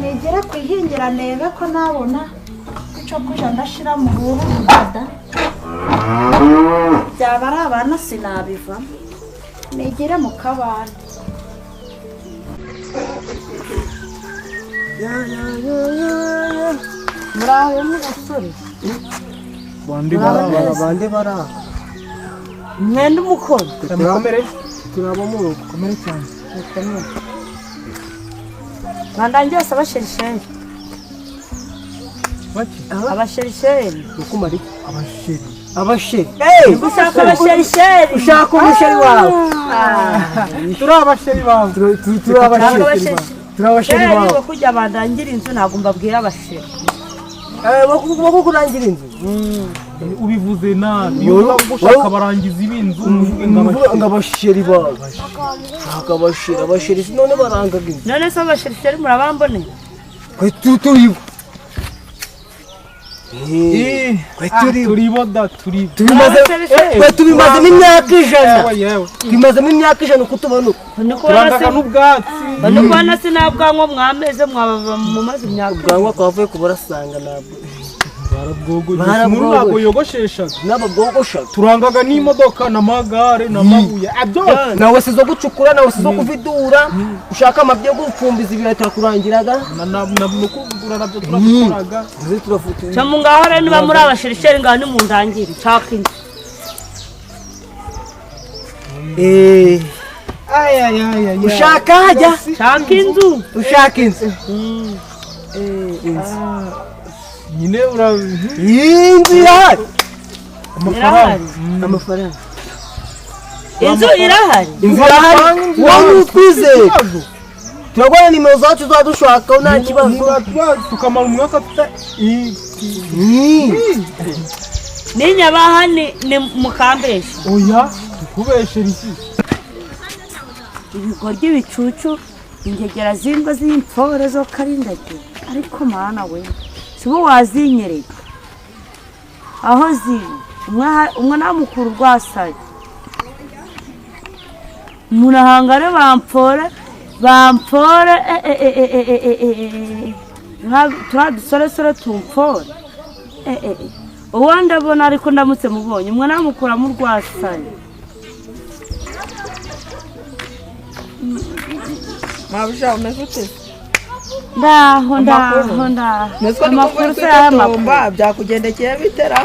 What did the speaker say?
negera kwihingira nebe ko nabona cyo kuja ndashira mu ruhu rudada byaba ari abana sinabiva negera mu kabande muraho musore bande bara mwende umukoro turaba mu rugo komere cyane bandangiye abasherisheri abasherisheri ukumari abasheri gushaka abasherisheri ushaka umusheri wawe turabasheri bawe turabasheri bawe kujya bandangira inzu ntabwo mbabwira abasheri bako kurangira inzu ubivuze nabi iyo ushaka barangiza ibinzu ngabasheri bawe abasheri none barangaga inzu none se abasherisheri murabamboneye turibo tubimazemo imyaka ijana kutubona turangaga n'ubwatsi bane kubona sinabwanwa mwameze mwabava mu mazi imyaka ubwanwa kwavuye kubarasanga nabwo ntabwo yogosheshaga n'ababwogoshaga turangaga n'imodoka n'amagare n'amabuye nawe si zo gucukura nawe si zo kuvidura ushaka amabyi yo gupfumbiza ibirayi turakurangiraga no kugura nabyo turabikoraga cyangwa ngaho rero niba muri abasherisheri ngaho ni mu ndangire nshaka inzu ushaka hajya nshaka inzu ushaka inzu nyine inzu irahari amafaranga inzu irahari wowe utwizeye turagwana nimero zacu tuba dushakaho nta kibazo tukamara umwaka n'inyabaha ni mukambesha oya tukubeshera iki ibigoryi bicucu ingegera zindwa z'imfore zo karindage ariko mana we sibo wazinyereye aho ziri umwe namukuru rwasaye murahangare bampfore turadusoresore tumfore uwo ndabona ariko ndamutse mubonye umwe namukura mu rwasaye mabusha umeze ute ndaho amakuru se y'amakumba byakugendekeye bitera